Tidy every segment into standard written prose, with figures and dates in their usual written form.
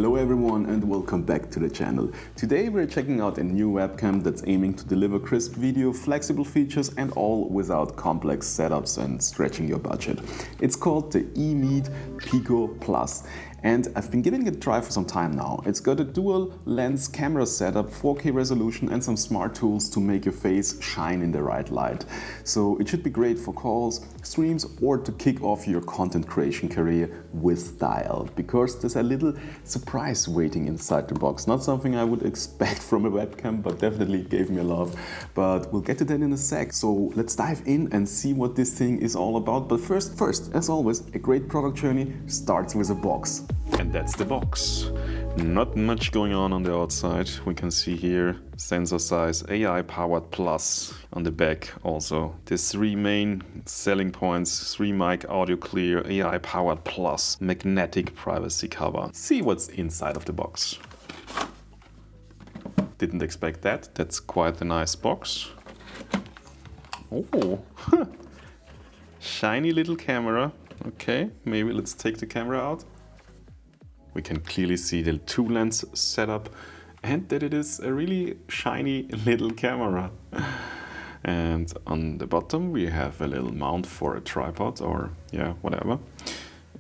Hello everyone and welcome back to the channel. Today we're checking out a new webcam that's aiming to deliver crisp video, flexible features and all without complex setups and stretching your budget. It's called the EMEET Piko Plus. And I've been giving it a try for some time now. It's got a dual lens camera setup, 4K resolution and some smart tools to make your face shine in the right light. So it should be great for calls, streams or to kick off your content creation career with style. Because there's a little surprise waiting inside the box. Not something I would expect from a webcam, but definitely gave me a laugh. But we'll get to that in a sec. So let's dive in and see what this thing is all about. But first, as always, a great product journey starts with a box. And that's the box. Not much going on the outside. We can see here sensor size, AI powered plus on the back also. There's three main selling points: 3 mic, audio clear, AI powered plus, magnetic privacy cover. See what's inside of the box. Didn't expect that. That's quite a nice box. Oh, shiny little camera. Okay, maybe let's take the camera out. We can clearly see the 2 lens setup and that it is a really shiny little camera. And on the bottom we have a little mount for a tripod or yeah, whatever.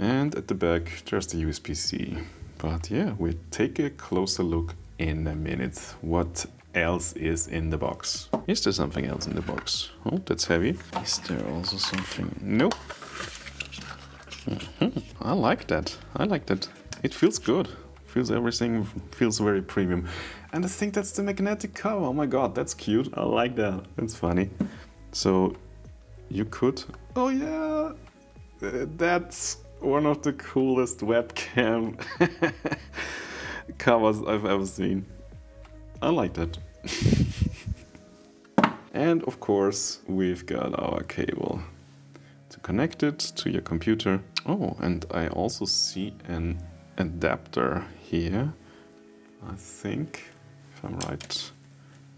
And at the back there's the USB-C. But yeah, we'll take a closer look in a minute. What else is in the box? Is there something else in the box? Oh, that's heavy. Is there also something? Nope. I like that. It feels good. Everything feels very premium. And I think that's the magnetic cover. Oh my god, that's cute. I like that. That's funny. So you could... Oh yeah! That's one of the coolest webcam covers I've ever seen. I like that. And of course, we've got our cable to connect it to your computer. Oh, and I also see an adapter here, I think, if I'm right.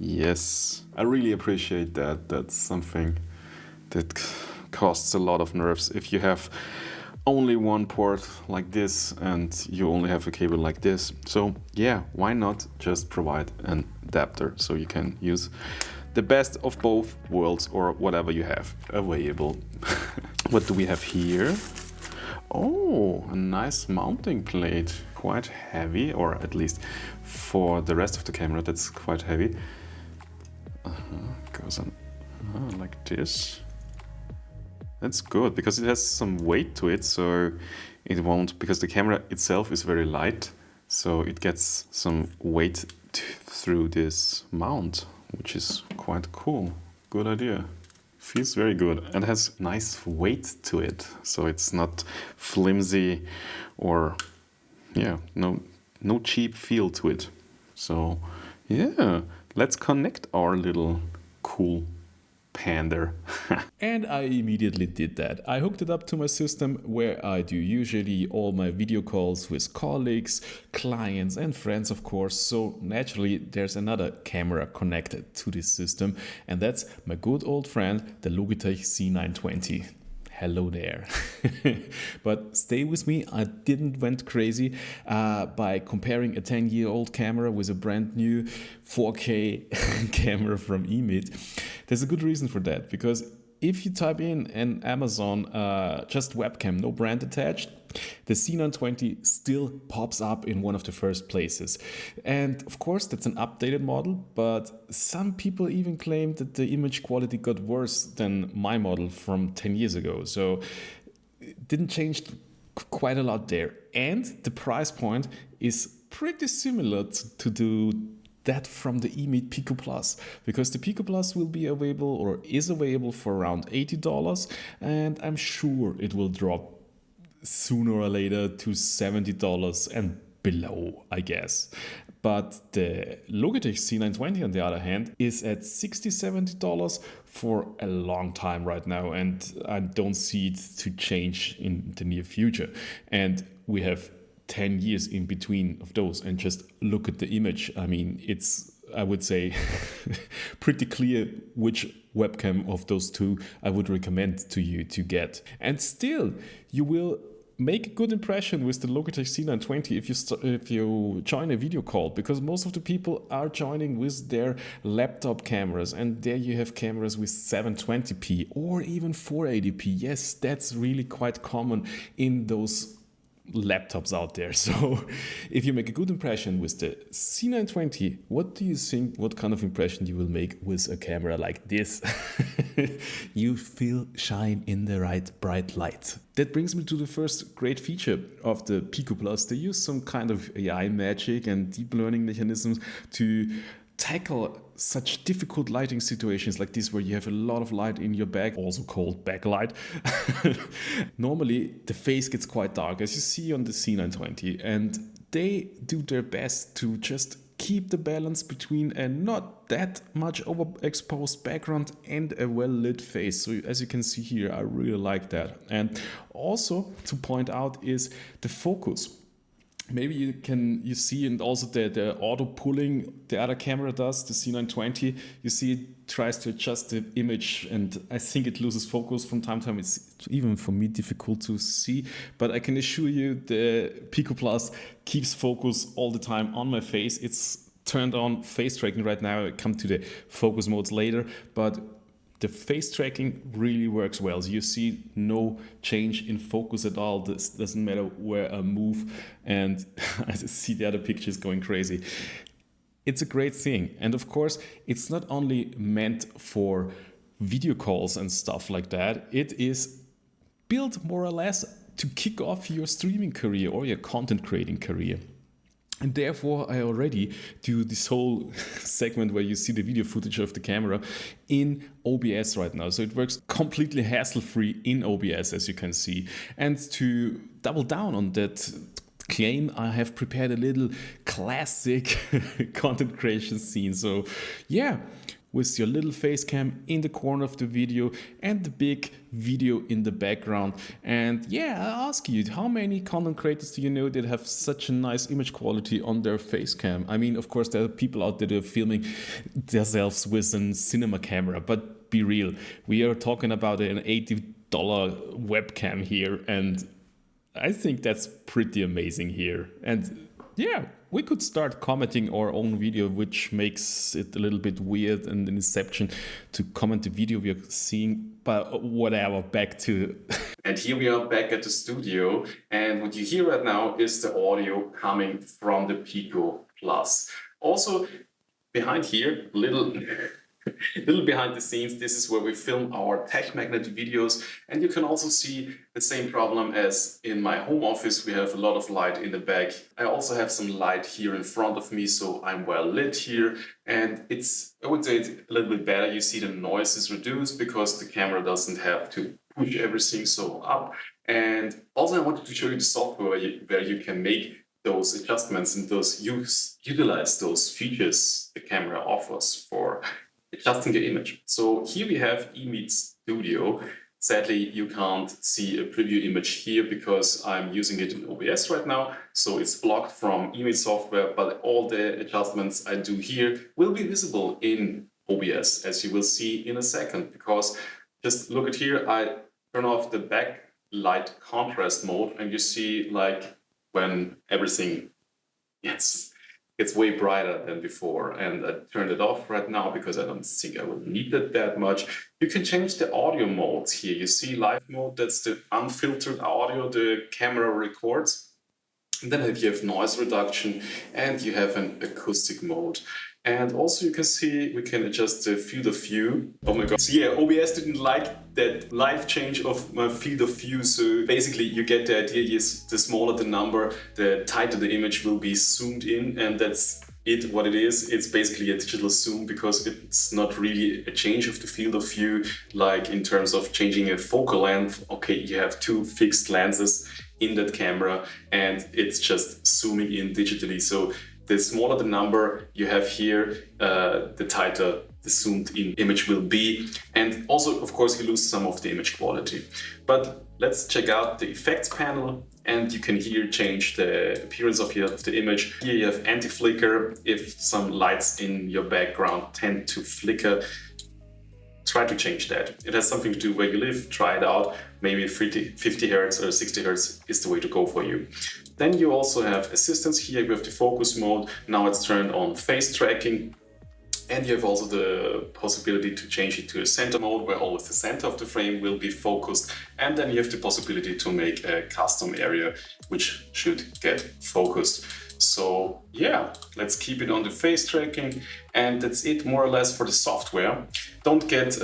Yes, I really appreciate that. That's something that costs a lot of nerves. If you have only one port like this and you only have a cable like this. So yeah, why not just provide an adapter so you can use the best of both worlds or whatever you have available. What do we have here? Oh, a nice mounting plate. Quite heavy, or at least for the rest of the camera, that's quite heavy. Goes on like this. That's good because it has some weight to it, so it won't, because the camera itself is very light, so it gets some weight through this mount, which is quite cool. Good idea. Feels very good and has nice weight to it, so it's not flimsy or yeah, no cheap feel to it. So yeah, let's connect our little cool pander. And I immediately did that. I hooked it up to my system where I do usually all my video calls with colleagues, clients and friends, of course. So naturally there's another camera connected to this system, and that's my good old friend, the Logitech C920. Hello there. But stay with me, I didn't went crazy by comparing a 10-year-old camera with a brand new 4K camera from EMEET. There's a good reason for that, because if you type in Amazon just webcam, no brand attached, the C920 still pops up in one of the first places. And of course that's an updated model, but some people even claim that the image quality got worse than my model from 10 years ago. So it didn't change quite a lot there. And the price point is pretty similar to that from the EMEET Piko Plus, because the Piko Plus will be available or is available for around $80, and I'm sure it will drop sooner or later to $70 and below, I guess. But the Logitech C920 on the other hand is at $60-70 for a long time right now, and I don't see it to change in the near future. And we have 10 years in between of those, and just look at the image. I mean, it's, I would say, pretty clear which webcam of those two I would recommend to you to get. And still, you will make a good impression with the Logitech C920 if you join a video call, because most of the people are joining with their laptop cameras, and there you have cameras with 720p or even 480p. Yes, that's really quite common in those laptops out there. So if you make a good impression with the C920, what do you think, what kind of impression you will make with a camera like this? You feel shine in the right bright light. That brings me to the first great feature of the Piko Plus. They use some kind of AI magic and deep learning mechanisms to tackle such difficult lighting situations like this, where you have a lot of light in your back, also called backlight. Normally the face gets quite dark, as you see on the C920, and they do their best to just keep the balance between a not that much overexposed background and a well-lit face. So as you can see here, I really like that. And also to point out is the focus. Maybe you see, and also the auto pulling the other camera does, the C920, you see it tries to adjust the image, and I think it loses focus from time to time. It's even for me difficult to see, but I can assure you the Piko Plus keeps focus all the time on my face. It's turned on face tracking right now. I'll come to the focus modes later, but the face tracking really works well. So you see no change in focus at all. This doesn't matter where I move, and I see the other pictures going crazy. It's a great thing. And of course, it's not only meant for video calls and stuff like that. It is built more or less to kick off your streaming career or your content creating career. And therefore, I already do this whole segment where you see the video footage of the camera in OBS right now. So it works completely hassle-free in OBS, as you can see. And to double down on that claim, I have prepared a little classic content creation scene. So yeah, with your little face cam in the corner of the video and the big video in the background. And yeah, I ask you, how many content creators do you know that have such a nice image quality on their face cam? I mean, of course, there are people out there that are filming themselves with a cinema camera, but be real, we are talking about an $80 webcam here, and I think that's pretty amazing here. And yeah, we could start commenting our own video, which makes it a little bit weird and an inception to comment the video we are seeing, but whatever, back to... And here we are back at the studio, and what you hear right now is the audio coming from the Piko Plus. Also, behind here, little behind the scenes, this is where we film our Tech Magnet videos, and you can also see the same problem as in my home office. We have a lot of light in the back. I also have some light here in front of me, so I'm well lit here, and I would say it's a little bit better. You see the noise is reduced because the camera doesn't have to push everything so up. And also I wanted to show you the software where you can make those adjustments and utilize those features the camera offers for adjusting the image. So here we have EMEET Studio. Sadly, you can't see a preview image here because I'm using it in OBS right now. So it's blocked from EMEET software, but all the adjustments I do here will be visible in OBS, as you will see in a second. Because just look at here, I turn off the backlight contrast mode, and you see like when everything gets way brighter than before, and I turned it off right now because I don't think I will need it that much. You can change the audio modes here. You see live mode, that's the unfiltered audio the camera records. And then you have noise reduction, and you have an acoustic mode. And also you can see we can adjust the field of view. Oh my god. So yeah, OBS didn't like that live change of my field of view. So basically you get the idea. Yes, the smaller the number, the tighter the image will be zoomed in, and that's what it is. It's basically a digital zoom because it's not really a change of the field of view, like in terms of changing a focal length. Okay, you have two fixed lenses in that camera, and it's just zooming in digitally. So the smaller the number you have here, the tighter the zoomed in image will be. And also, of course, you lose some of the image quality. But let's check out the effects panel, and you can here change the appearance of the image. Here you have anti-flicker. If some lights in your background tend to flicker, try to change that. It has something to do where you live, try it out. Maybe 50 Hertz or 60 Hertz is the way to go for you. Then you also have assistance here. You have the focus mode. Now it's turned on face tracking. And you have also the possibility to change it to a center mode where always the center of the frame will be focused. And then you have the possibility to make a custom area which should get focused. So yeah, let's keep it on the face tracking, and that's it more or less for the software. Don't get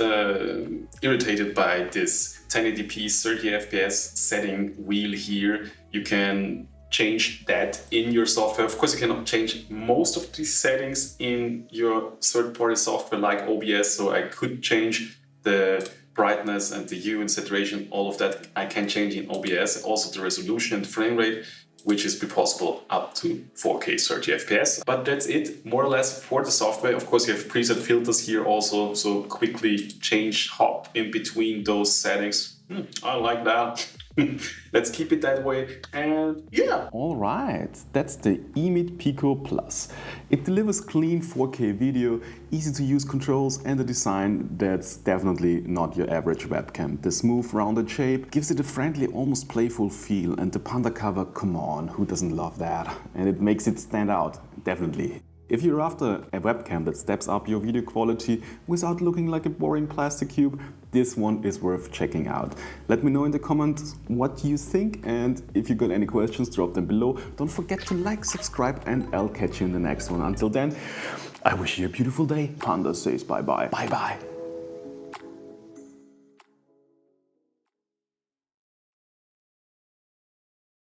irritated by this 1080p 30 FPS setting wheel here. You can change that in your software. Of course, you cannot change most of these settings in your third-party software like OBS, so I could change the brightness and the hue and saturation, all of that I can change in OBS, also the resolution and frame rate, which is possible up to 4K 30 FPS. But that's it, more or less, for the software. Of course, you have preset filters here also, so quickly hop in between those settings. I like that. Let's keep it that way, and yeah. All right, that's the EMEET Piko Plus. It delivers clean 4K video, easy to use controls, and a design that's definitely not your average webcam. The smooth rounded shape gives it a friendly, almost playful feel, and the panda cover, come on, who doesn't love that? And it makes it stand out, definitely. If you're after a webcam that steps up your video quality without looking like a boring plastic cube, this one is worth checking out. Let me know in the comments what you think, and if you got any questions, drop them below. Don't forget to like, subscribe, and I'll catch you in the next one. Until then, I wish you a beautiful day. Panda says bye-bye. Bye-bye.